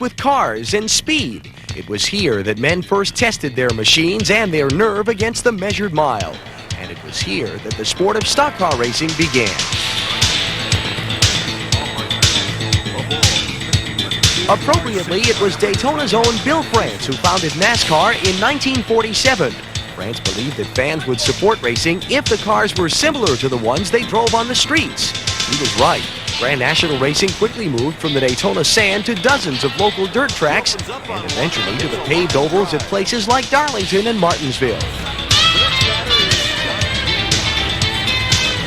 with cars and speed. It was here that men first tested their machines and their nerve against the measured mile. And it was here that the sport of stock car racing began. Appropriately, it was Daytona's own Bill France who founded NASCAR in 1947. France believed that fans would support racing if the cars were similar to the ones they drove on the streets. He was right. Grand National Racing quickly moved from the Daytona sand to dozens of local dirt tracks and eventually to the paved ovals at places like Darlington and Martinsville.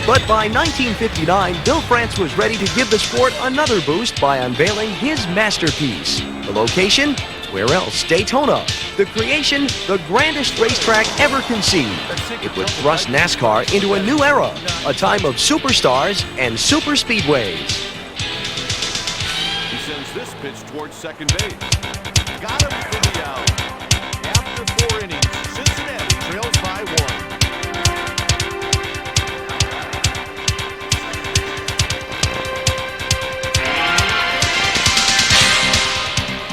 But by 1959, Bill France was ready to give the sport another boost by unveiling his masterpiece. The location? Where else? Daytona. The creation, the grandest racetrack ever conceived. It would thrust NASCAR into a new era, a time of superstars and super speedways. He sends this pitch towards second base. Got him for the out. After 4 innings, Cincinnati trails by 1.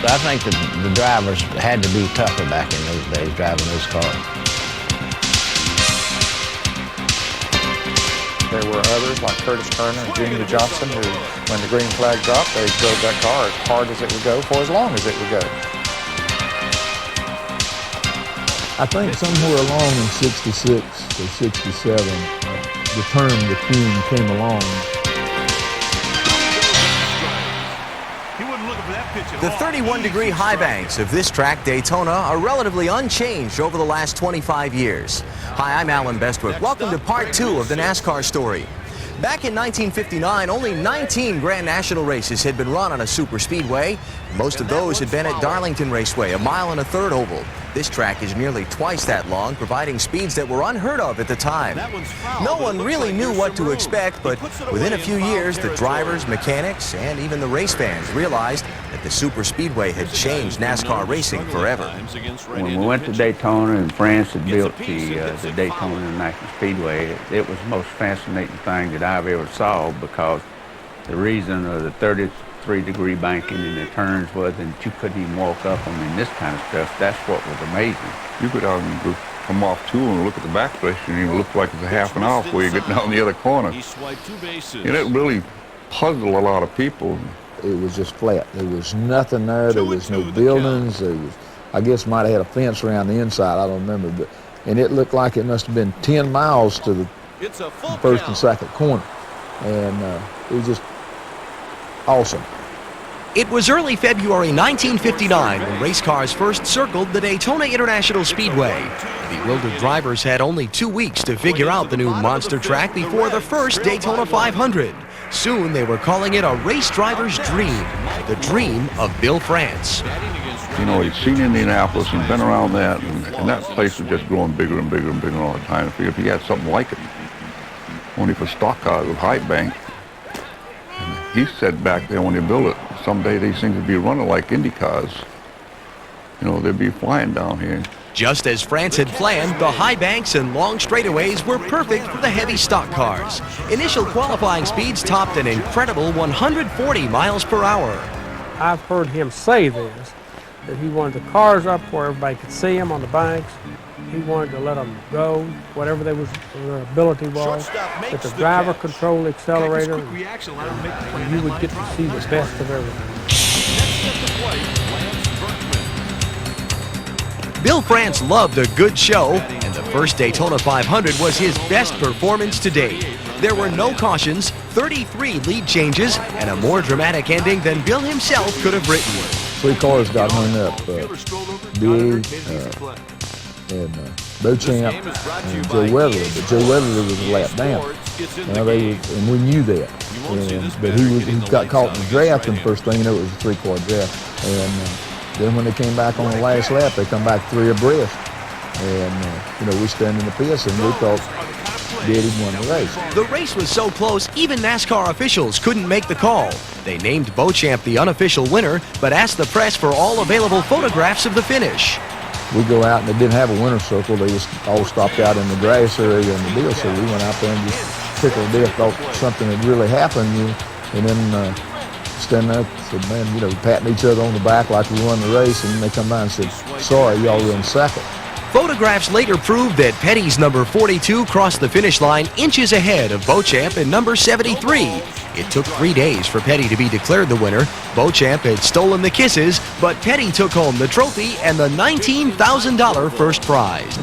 I think the drivers had to be tougher back in those days, driving those cars. There were others like Curtis Turner and Junior Johnson who, when the green flag dropped, they drove that car as hard as it would go for as long as it would go. I think somewhere along in 66 or 67, the term the King came along. The 31-degree high banks of this track, Daytona, are relatively unchanged over the last 25 years. Hi, I'm Alan Bestwick. Welcome to part 2 of the NASCAR story. Back in 1959, only 19 Grand National races had been run on a super speedway. Most of those had been at Darlington Raceway, a 1.25-mile oval. This track is nearly twice that long, providing speeds that were unheard of at the time. No one really knew what to expect, but within a few years, the drivers, mechanics, and even the race fans realized that the super speedway had changed NASCAR racing forever. When we went to Daytona and France had built the Daytona International Speedway, it was the most fascinating thing that I've ever saw, because the reason of the 33-degree banking and the turns was that you couldn't even walk up them and this kind of stuff. That's what was amazing. You could come off 2 and look at the backstretch and it looked like it's a half an hour before you get down the other corner. And it really puzzled a lot of people. It was just flat. There was nothing there. There was no buildings. There was, I guess, might have had a fence around the inside. I don't remember, and it looked like it must have been 10 miles to the first and second corner, and it was just awesome. It was early February 1959 when race cars first circled the Daytona International Speedway. Bewildered drivers had only 2 weeks to figure out the new monster track before the first Daytona 500. Soon they were calling it a race driver's dream, the dream of Bill France. You know, he'd seen Indianapolis and been around that, and that place was just growing bigger and bigger and bigger all the time. I figured if he had something like it, only for stock cars with high bank. And he said back there when they built it, someday these things would be running like Indy cars. You know, they'd be flying down here. Just as France had planned, the high banks and long straightaways were perfect for the heavy stock cars. Initial qualifying speeds topped an incredible 140 miles per hour. I've heard him say this, that he wanted the cars up where everybody could see them on the banks. He wanted to let them go, whatever their ability was, that the driver controlled the accelerator, and you would get to see the best of everything. Bill France loved a good show, and the first Daytona 500 was his best performance to date. There were no cautions, 33 lead changes, and a more dramatic ending than Bill himself could have written. 3 cars got hung up, Big, and Beauchamp and Joe Weatherly, but Joe Weatherly was a lap down. And we knew that. But he got caught in the draft, and the first thing you know, it was a 3-car draft. And then when they came back on the last lap, they come back 3 abreast. And, we stand in the pits, and we thought Daddy won the race. The race was so close, even NASCAR officials couldn't make the call. They named Beauchamp the unofficial winner, but asked the press for all available photographs of the finish. We go out, and they didn't have a winner's circle. They just all stopped out in the grass area and the deal. So we went out there and just tickled to death, thought something had really happened. And then standing there, said, man, you know, patting each other on the back like we won the race, and they come by and said, sorry, y'all run second. Photographs later proved that Petty's number 42 crossed the finish line inches ahead of Beauchamp in number 73. It took 3 days for Petty to be declared the winner. Beauchamp had stolen the kisses, but Petty took home the trophy and the $19,000 first prize.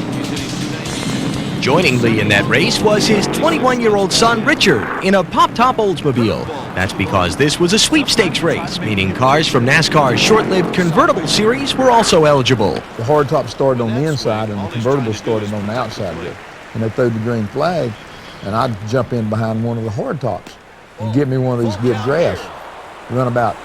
Joining Lee in that race was his 21-year-old son, Richard, in a pop-top Oldsmobile. That's because this was a sweepstakes race, meaning cars from NASCAR's short-lived convertible series were also eligible. The hardtop started on the inside and the convertible started on the outside of it. And they threw the green flag, and I'd jump in behind one of the hardtops and get me one of these good drafts. Run about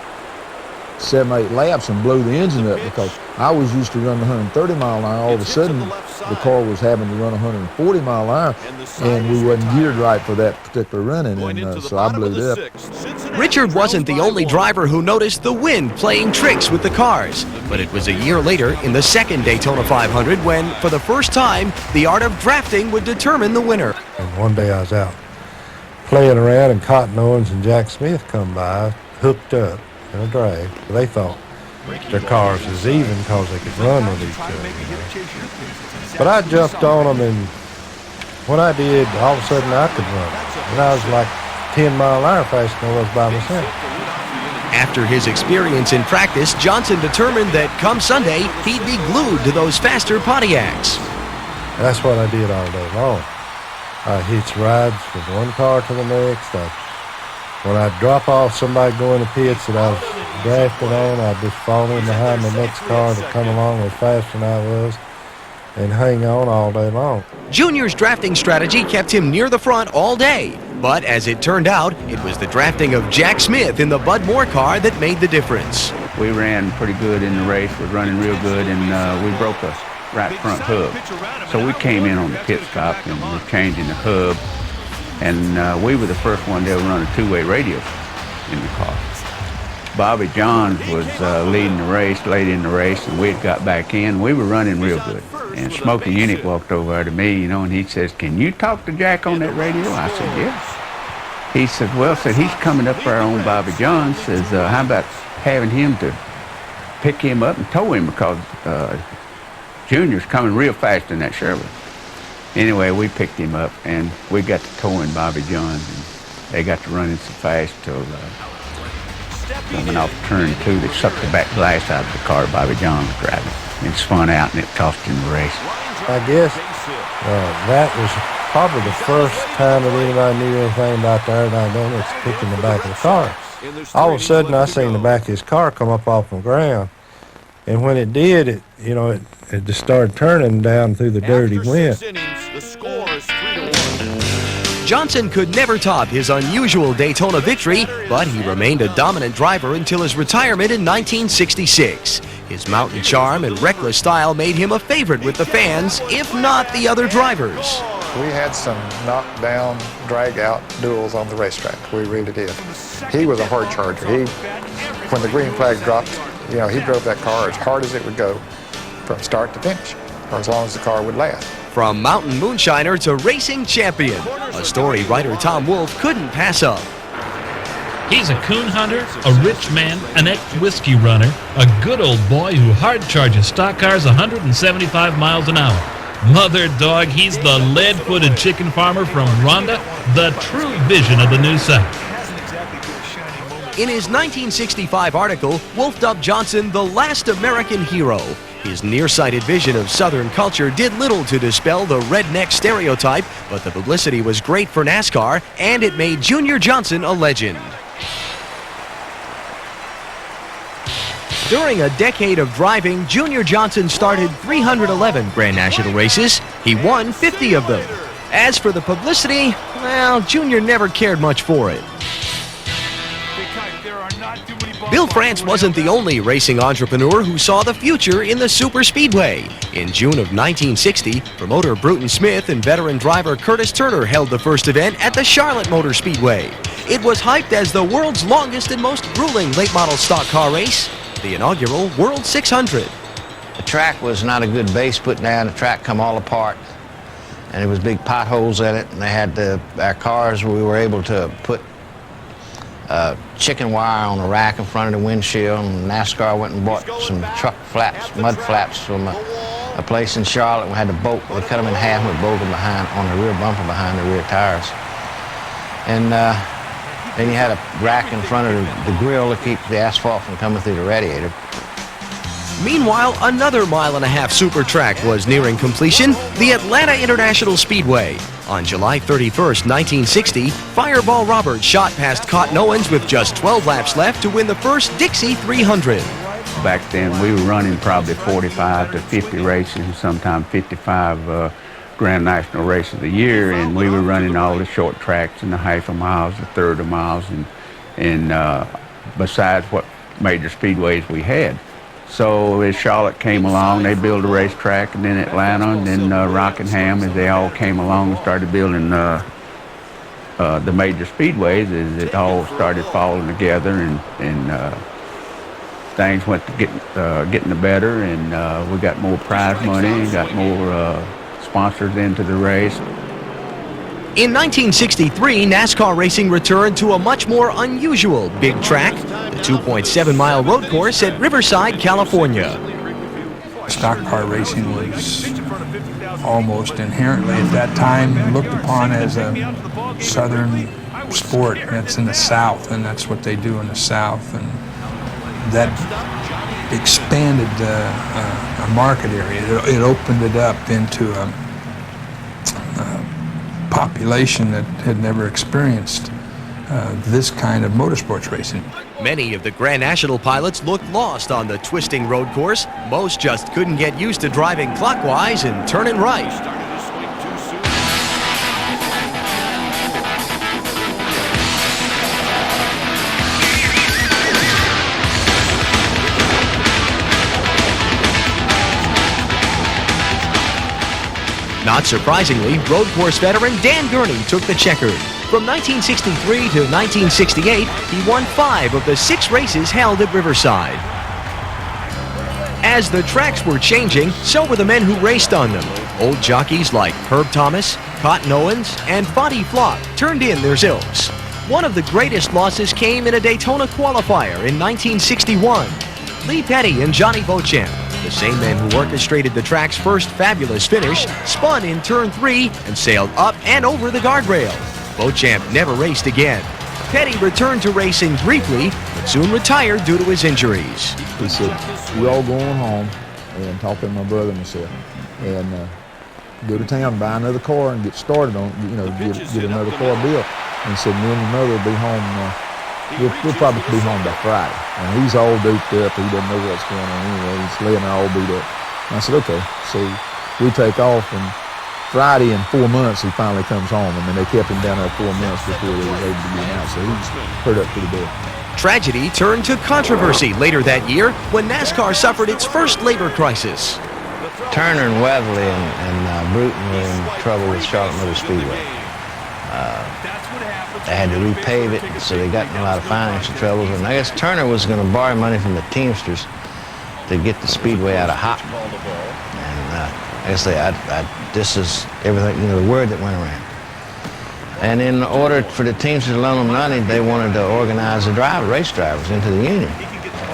7 or 8 laps and blow the engine up, because I was used to running 130 mile an hour. All of a sudden, the car was having to run 140 mile an hour, and we wasn't geared right for that particular running, and so I blew it up. Richard wasn't the only driver who noticed the wind playing tricks with the cars, but it was a year later in the second Daytona 500 when, for the first time, the art of drafting would determine the winner. And one day I was out playing around, and Cotton Owens and Jack Smith come by, hooked up in a drag. They thought their cars was even because they could run with each other. But I jumped on them, and when I did, all of a sudden I could run. And I was like 10 mile an hour faster than I was by myself. After his experience in practice, Johnson determined that come Sunday, he'd be glued to those faster Pontiacs. That's what I did all day long. I hitched rides from one car to the next. When I'd drop off somebody going to pits that I was drafted on, I'd just fall in behind the next car that come along as fast as I was and hang on all day long. Junior's drafting strategy kept him near the front all day. But as it turned out, it was the drafting of Jack Smith in the Bud Moore car that made the difference. We ran pretty good in the race. We were running real good, and we broke a right front hub. So we came in on the pit stop, and we were changing the hub. And we were the first one to ever run a two-way radio in the car. Bobby Johns was leading the race, late in the race, and we had got back in. We were running real good. And Smokey Unick walked over to me, you know, and he says, "Can you talk to Jack on that radio?" I said, "Yeah." He said, "Well," said, "he's coming up for our own Bobby Johns." Says, "How about having him to pick him up and tow him, because Junior's coming real fast in that Chevrolet." Anyway, we picked him up, and we got to towing Bobby Johns, and they got to running so fast till coming off turn 2, they sucked the back glass out of the car Bobby Johns was driving. It spun out, and it cost him the race. I guess that was probably the first time that anybody knew anything about the aerodynamics picking the back of the car. All of a sudden, I seen the back of his car come up off the ground, and when it did, it just started turning down through the dirty wind. Johnson could never top his unusual Daytona victory, but he remained a dominant driver until his retirement in 1966. His mountain charm and reckless style made him a favorite with the fans, if not the other drivers. We had some knockdown, drag-out duels on the racetrack. We really did. He was a hard charger. When the green flag dropped, he drove that car as hard as it would go from start to finish, or as long as the car would last. From mountain moonshiner to racing champion, a story writer Tom Wolfe couldn't pass up. He's a coon hunter, a rich man, an ex-whiskey runner, a good old boy who hard charges stock cars 175 miles an hour. Mother dog, he's the lead-footed chicken farmer from Rhonda, the true vision of the New South. In his 1965 article, Wolfe dubbed Johnson the last American hero. His nearsighted vision of Southern culture did little to dispel the redneck stereotype, but the publicity was great for NASCAR, and it made Junior Johnson a legend. During a decade of driving, Junior Johnson started 311 Grand National races. He won 50 of them. As for the publicity, well, Junior never cared much for it. Bill France wasn't the only racing entrepreneur who saw the future in the superspeedway. In June of 1960, promoter Bruton Smith and veteran driver Curtis Turner held the first event at the Charlotte Motor Speedway. It was hyped as the world's longest and most grueling late-model stock car race, the inaugural World 600. The track was not a good base put down. The track come all apart, and there was big potholes in it, and they had our cars, we were able to put chicken wire on a rack in front of the windshield, and NASCAR went and bought some truck flaps, mud flaps from a place in Charlotte. We had to bolt, we cut them in half and we bolted them behind on the rear bumper behind the rear tires. And then you had a rack in front of the grill to keep the asphalt from coming through the radiator. Meanwhile, another mile-and-a-half super track was nearing completion, the Atlanta International Speedway. On July 31st, 1960, Fireball Roberts shot past Cotton Owens with just 12 laps left to win the first Dixie 300. Back then, we were running probably 45 to 50 races, sometimes 55 Grand National races a year, and we were running all the short tracks and the half a miles, the third of miles, and besides what major speedways we had. So as Charlotte came along, they built a racetrack, and then Atlanta, and then Rockingham, as they all came along and started building the major speedways, as it all started falling together, and things went to getting the better, and we got more prize money, got more sponsors into the race. In 1963, NASCAR racing returned to a much more unusual big track, the 2.7-mile road course at Riverside, California. Stock car racing was almost inherently at that time looked upon as a southern sport. That's in the South, and that's what they do in the South, and that expanded a market area. It opened it up into a population that had never experienced this kind of motorsports racing. Many of the Grand National pilots looked lost on the twisting road course. Most just couldn't get used to driving clockwise and turning right. Not surprisingly, road course veteran Dan Gurney took the checkered. From 1963 to 1968, he won 5 of the 6 races held at Riverside. As the tracks were changing, so were the men who raced on them. Old jockeys like Herb Thomas, Cotton Owens, and Fonty Flock turned in their zilks. One of the greatest losses came in a Daytona qualifier in 1961. Lee Petty and Johnny Beauchamp, the same men who orchestrated the track's first fabulous finish, spun in turn 3 and sailed up and over the guardrail. Beauchamp never raced again. Petty returned to racing briefly, but soon retired due to his injuries. He said, "We all going home," and talking to my brother and myself, and go to town, buy another car, and get started on, get another car built. And he said, "Me and your mother will be home. We'll probably be home by Friday." And he's all doped up. He doesn't know what's going on anyway. He's laying there all beat up. And I said, "Okay." So we take off, and Friday in 4 months he finally comes home. I mean, they kept him down there 4 months before they was able to get him out. So he was hurt up pretty bad. Tragedy turned to controversy later that year when NASCAR suffered its first labor crisis. Turner and Weatherly and Bruton were in trouble with Charlotte Motor Speedway. They had to repave it, so they got in a lot of financial troubles. And I guess Turner was going to borrow money from the Teamsters to get the speedway out of Hopton. And I guess this is everything, the word that went around. And in order for the Teamsters to loan them money, they wanted to organize the race drivers into the union.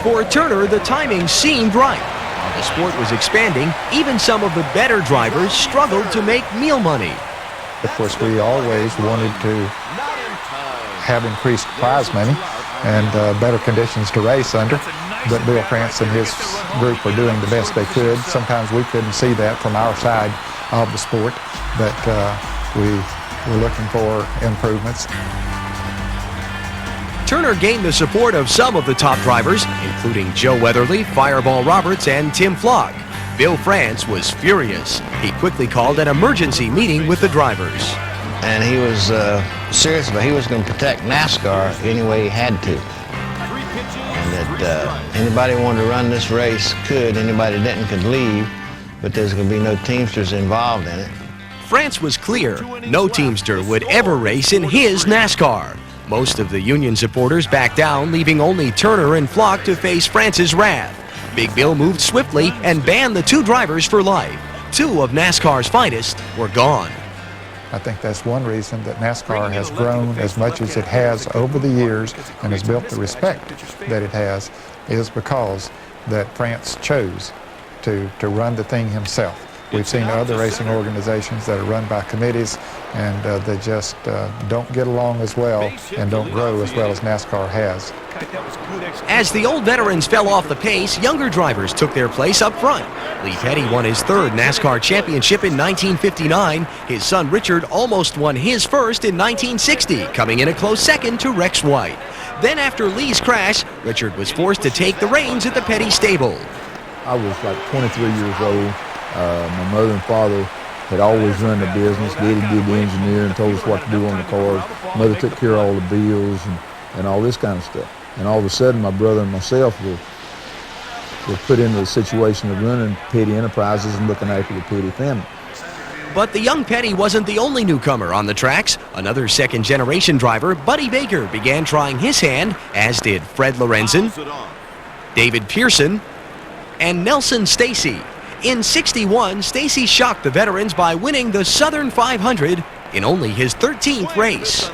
For Turner, the timing seemed right. While the sport was expanding, even some of the better drivers struggled to make meal money. Of course, we always wanted to have increased prize money and better conditions to race under. But Bill France and his group were doing the best they could. Sometimes we couldn't see that from our side of the sport, but we were looking for improvements. Turner gained the support of some of the top drivers, including Joe Weatherly, Fireball Roberts, and Tim Flock. Bill France was furious. He quickly called an emergency meeting with the drivers. And he was serious about he was going to protect NASCAR any way he had to. And that anybody who wanted to run this race could, anybody that didn't could leave, but there's going to be no Teamsters involved in it. France was clear. No Teamster would ever race in his NASCAR. Most of the union supporters backed down, leaving only Turner and Flock to face France's wrath. Big Bill moved swiftly and banned the 2 drivers for life. 2 of NASCAR's finest were gone. I think that's one reason that NASCAR has grown as much as it has over the years and has built the respect that it has, is because that France chose to run the thing himself. We've seen other racing organizations that are run by committees, and they just don't get along as well and don't grow as well as NASCAR has. As the old veterans fell off the pace, younger drivers took their place up front. Lee Petty won his third NASCAR championship in 1959. His son Richard almost won his first in 1960, coming in a close second to Rex White. Then after Lee's crash, Richard was forced to take the reins at the Petty stable. I was like 23 years old. My mother and father had always run the business. Daddy did the engineer and told us what to do on the cars. Mother took care of all the bills and all this kind of stuff. And all of a sudden, my brother and myself were put into the situation of running Petty Enterprises and looking after the Petty family. But the young Petty wasn't the only newcomer on the tracks. Another second-generation driver, Buddy Baker, began trying his hand, as did Fred Lorenzen, David Pearson, and Nelson Stacy. In '61, Stacy shocked the veterans by winning the Southern 500 in only his 13th race.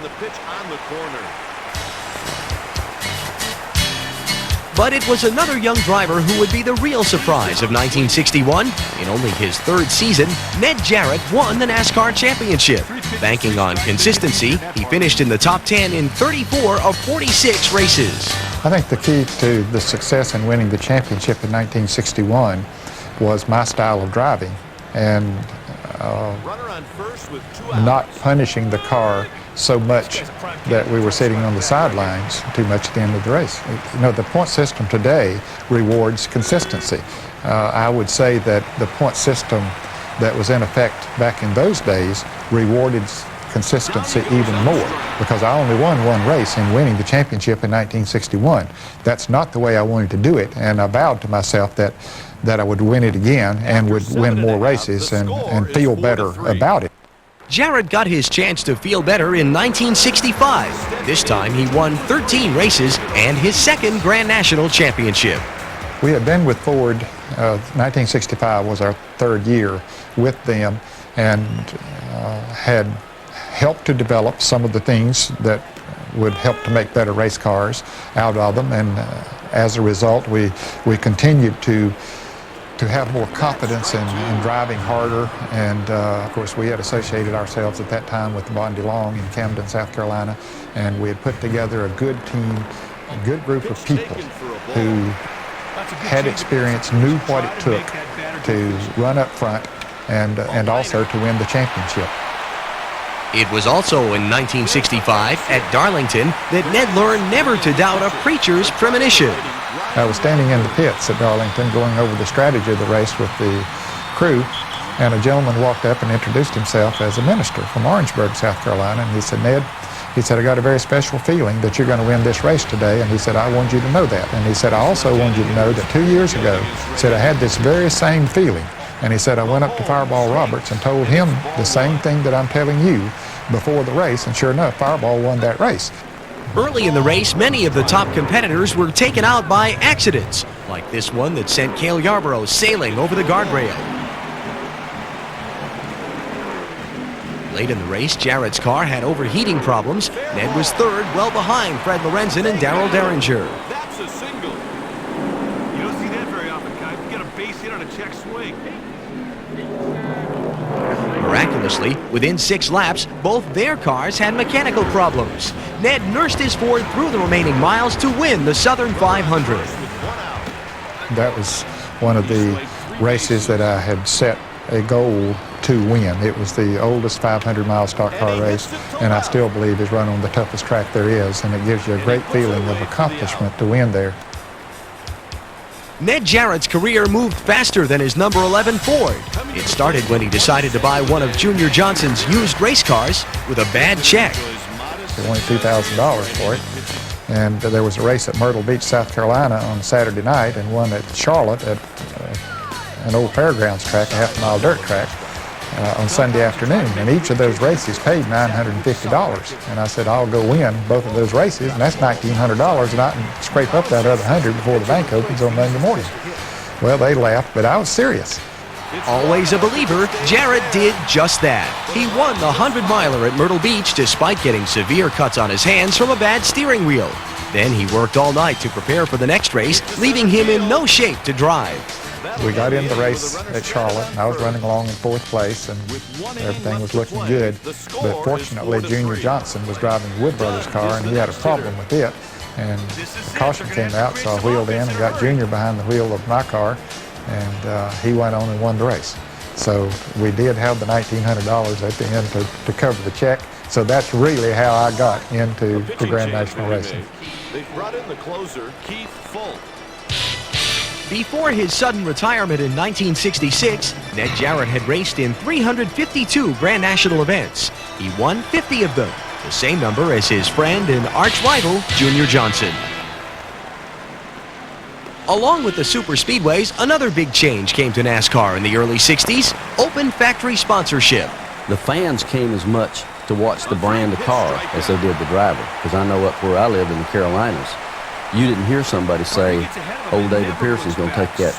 But it was another young driver who would be the real surprise of 1961. In only his third season, Ned Jarrett won the NASCAR championship. Banking on consistency, he finished in the top 10 in 34 of 46 races. I think the key to the success in winning the championship in 1961 was my style of driving and not punishing the car so much that we were sitting on the sidelines too much at the end of the race. You know, the point system today rewards consistency. I would say that the point system that was in effect back in those days rewarded consistency even more, because I only won one race in winning the championship in 1961. That's not the way I wanted to do it, and I vowed to myself that I would win it again and would win more races and feel better about it. Jarrett got his chance to feel better in 1965. This time he won 13 races and his second Grand National Championship. We had been with Ford, 1965 was our third year with them, and had helped to develop some of the things that would help to make better race cars out of them, and as a result we continued to have more confidence in driving harder, and of course we had associated ourselves at that time with Bon DeLong in Camden, South Carolina, and we had put together a good team, a good group of people who had experience, knew what it took to run up front and also to win the championship. It was also in 1965 at Darlington that Ned learned never to doubt a preacher's premonition. I was standing in the pits at Darlington going over the strategy of the race with the crew, and a gentleman walked up and introduced himself as a minister from Orangeburg, South Carolina, and he said, "Ned," he said, "I got a very special feeling that you're going to win this race today," and he said, "I want you to know that." And he said, "I also want you to know that 2 years ago," he said, "I had this very same feeling." And he said, "I went up to Fireball Roberts and told him the same thing that I'm telling you before the race, and sure enough, Fireball won that race." Early in the race, many of the top competitors were taken out by accidents, like this one that sent Cale Yarborough sailing over the guardrail. Late in the race, Jarrett's car had overheating problems. Ned was third, well behind Fred Lorenzen and Darrell Derringer. That's a single. You don't see that very often, Kyle. You get a base hit on a check swing. Miraculously, within 6 laps, both their cars had mechanical problems. Ned nursed his Ford through the remaining miles to win the Southern 500. That was one of the races that I had set a goal to win. It was the oldest 500-mile stock car race, and I still believe is run on the toughest track there is, and it gives you a great feeling of accomplishment to win there. Ned Jarrett's career moved faster than his number 11 Ford. It started when he decided to buy one of Junior Johnson's used race cars with a bad check. They wanted $2,000 for it, and there was a race at Myrtle Beach, South Carolina on Saturday night, and one at Charlotte at an old fairgrounds track, a half-mile dirt track, on Sunday afternoon. And each of those races paid $950. And I said, I'll go win both of those races, and that's $1,900, and I can scrape up that other $100 before the bank opens on Monday morning. Well, they laughed, but I was serious. Always a believer, Jarrett did just that. He won the 100-miler at Myrtle Beach despite getting severe cuts on his hands from a bad steering wheel. Then he worked all night to prepare for the next race, leaving him in no shape to drive. We got in the race at Charlotte, and I was running along in 4th place, and everything was looking good. But fortunately, Junior Johnson was driving the Wood Brothers car, and he had a problem with it. And the caution came out, so I wheeled in and got Junior behind the wheel of my car, and he went on and won the race. So we did have the $1,900 at the end to cover the check. So that's really how I got into the Grand National Racing. They brought in the closer, Keith Fulton. Before his sudden retirement in 1966, Ned Jarrett had raced in 352 Grand National events. He won 50 of them, the same number as his friend and arch rival, Junior Johnson. Along with the super speedways, another big change came to NASCAR in the early 60s, open factory sponsorship. The fans came as much to watch the brand of car as they did the driver, because I know up where I lived in the Carolinas, you didn't hear somebody say, old David Pearson's going to take that,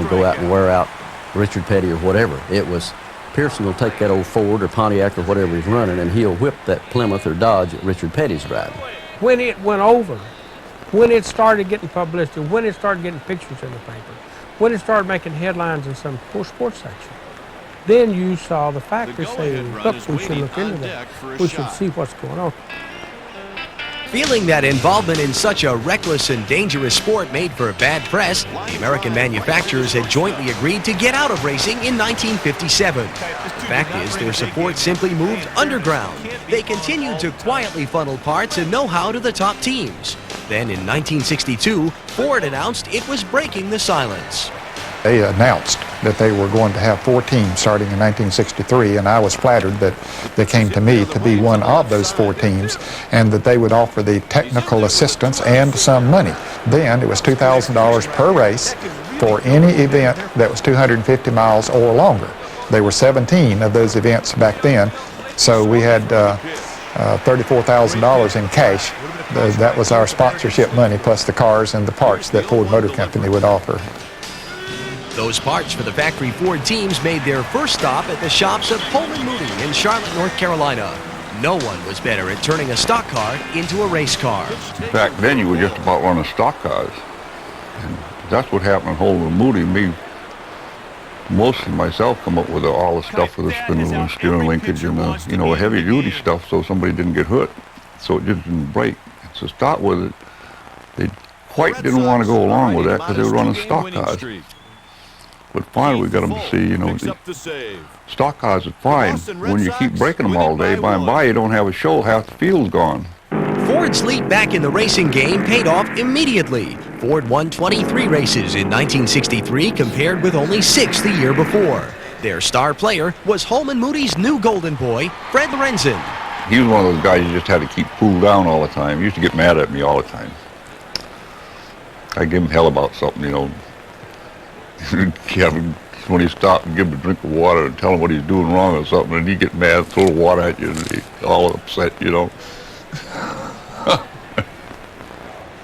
go out and wear out Richard Petty or whatever. It was, Pearson will take that old Ford or Pontiac or whatever he's running, and he'll whip that Plymouth or Dodge that Richard Petty's driving. When it went over, when it started getting publicity, when it started getting pictures in the paper, when it started making headlines in some sports section, then you saw the factory saying, look, we should look into that. We should see what's going on. Feeling that involvement in such a reckless and dangerous sport made for bad press, the American manufacturers had jointly agreed to get out of racing in 1957. The fact is, their support simply moved underground. They continued to quietly funnel parts and know-how to the top teams. Then in 1962, Ford announced it was breaking the silence. They announced that they were going to have 4 teams starting in 1963, and I was flattered that they came to me to be one of those 4 teams, and that they would offer the technical assistance and some money. Then it was $2,000 per race for any event that was 250 miles or longer. There were 17 of those events back then, so we had $34,000 in cash. That was our sponsorship money, plus the cars and the parts that Ford Motor Company would offer. Those parts for the factory Ford teams made their first stop at the shops of Holman Moody in Charlotte, North Carolina. No one was better at turning a stock car into a race car. Back then, you were just about running stock cars. And that's what happened at Holman Moody. Me, mostly myself, come up with all the stuff for the spindle and steering linkage and the heavy-duty stuff so somebody didn't get hurt, so it just didn't break. And to start with, they quite didn't want to go along with that because they were running stock cars. But finally, we got them to see, the stock cars are fine. When you keep breaking them all day, by and by, you don't have a show, half the field's gone. Ford's leap back in the racing game paid off immediately. Ford won 23 races in 1963 compared with only 6 the year before. Their star player was Holman Moody's new golden boy, Fred Lorenzen. He was one of those guys you just had to keep cooled down all the time. He used to get mad at me all the time. I give him hell about something, when he stopped and give him a drink of water and tell him what he's doing wrong or something, and he'd get mad, throw the water at you, and he'd all upset,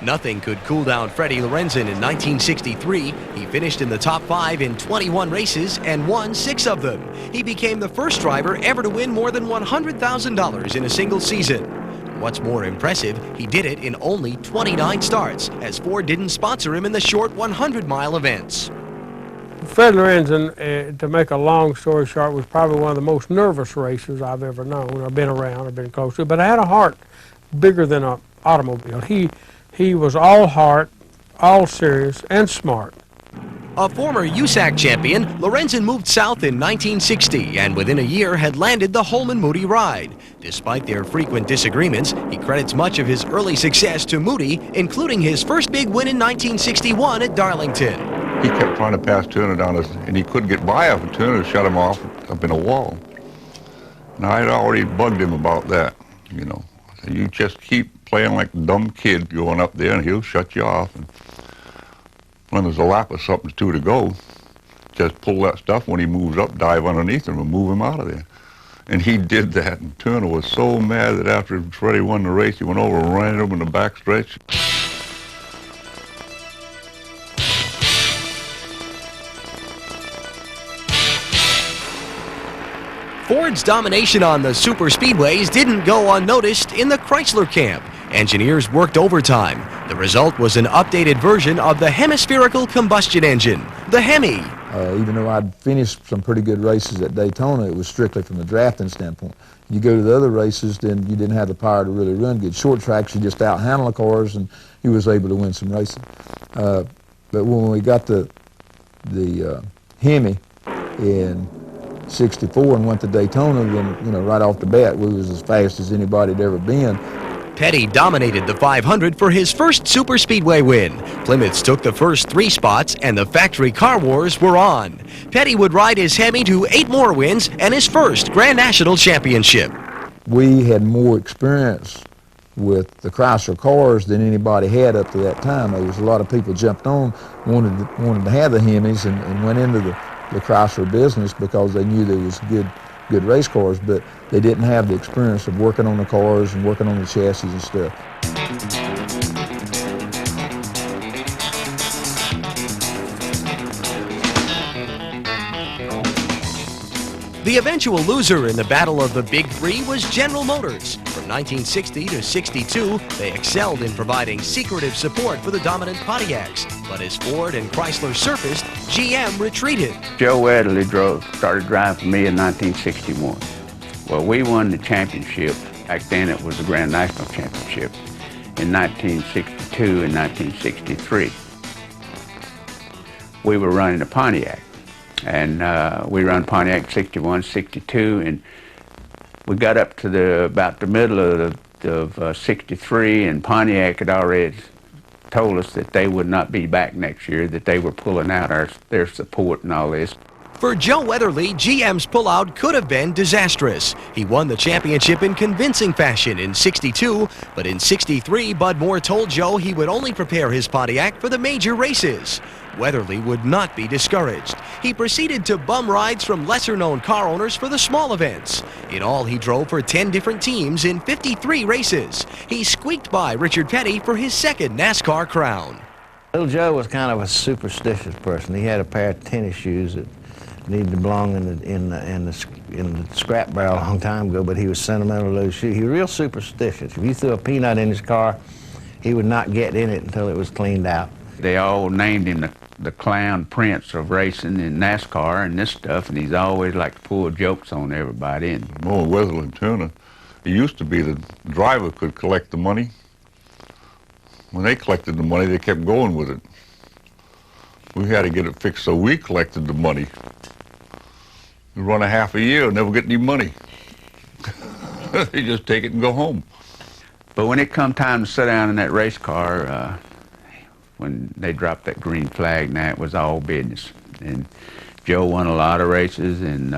Nothing could cool down Freddie Lorenzen in 1963. He finished in the top 5 in 21 races and won 6 of them. He became the first driver ever to win more than $100,000 in a single season. What's more impressive, he did it in only 29 starts, as Ford didn't sponsor him in the short 100-mile events. Fred Lorenzen, to make a long story short, was probably one of the most nervous racers I've ever known, or been around, or been close to, but I had a heart bigger than an automobile. He was all heart, all serious, and smart. A former USAC champion, Lorenzen moved south in 1960 and within a year had landed the Holman Moody ride. Despite their frequent disagreements, he credits much of his early success to Moody, including his first big win in 1961 at Darlington. He kept trying to pass Turner down, and he couldn't get by after Turner shut him off up in a wall. And I had already bugged him about that, You just keep playing like a dumb kid going up there, and he'll shut you off. And when there's a lap or something to go, just pull that stuff when he moves up, dive underneath him, and move him out of there. And he did that, and Turner was so mad that after Freddie won the race, he went over and ran him in the backstretch. Ford's domination on the super speedways didn't go unnoticed in the Chrysler camp. Engineers worked overtime. The result was an updated version of the hemispherical combustion engine, the Hemi. Even though I'd finished some pretty good races at Daytona, it was strictly from a drafting standpoint. You go to the other races, then you didn't have the power to really run good. Short tracks, you just out-handle the cars, and he was able to win some racing. But when we got the Hemi in '64 and went to Daytona, then right off the bat, we was as fast as anybody had ever been. Petty dominated the 500 for his first superspeedway win. Plymouths took the first 3 spots, and the factory car wars were on. Petty would ride his Hemi to 8 more wins and his first Grand National Championship. We had more experience with the Chrysler cars than anybody had up to that time. There was a lot of people jumped on, wanted to have the Hemis and went into the Chrysler business because they knew there was good race cars, but they didn't have the experience of working on the cars and working on the chassis and stuff. The eventual loser in the battle of the Big Three was General Motors. From 1960 to '62, they excelled in providing secretive support for the dominant Pontiacs. But as Ford and Chrysler surfaced, GM retreated. Joe Weatherly started driving for me in 1961. Well, we won the championship. Back then it was the Grand National Championship in 1962 and 1963. We were running a Pontiac. And we run Pontiac 61, 62, and we got up to about the middle of 63, and Pontiac had already told us that they would not be back next year, that they were pulling out their support and all this. For Joe Weatherly, GM's pullout could have been disastrous. He won the championship in convincing fashion in '62, but in '63, Bud Moore told Joe he would only prepare his Pontiac for the major races. Weatherly would not be discouraged. He proceeded to bum rides from lesser-known car owners for the small events. In all, he drove for 10 different teams in 53 races. He squeaked by Richard Petty for his second NASCAR crown. Little Joe was kind of a superstitious person. He had a pair of tennis shoes that needed to belong in the scrap barrel a long time ago, but he was sentimental to those shoes. He was real superstitious. If you threw a peanut in his car, he would not get in it until it was cleaned out. They all named him the clown prince of racing in NASCAR and this stuff, and he's always like to pull jokes on everybody. And More Weatherly and Turner, it used to be the driver could collect the money. When they collected the money, they kept going with it. We had to get it fixed, so we collected the money. We run a half a year and never get any money. They just take it and go home. But when it come time to sit down in that race car, when they dropped that green flag, now it was all business. And Joe won a lot of races, and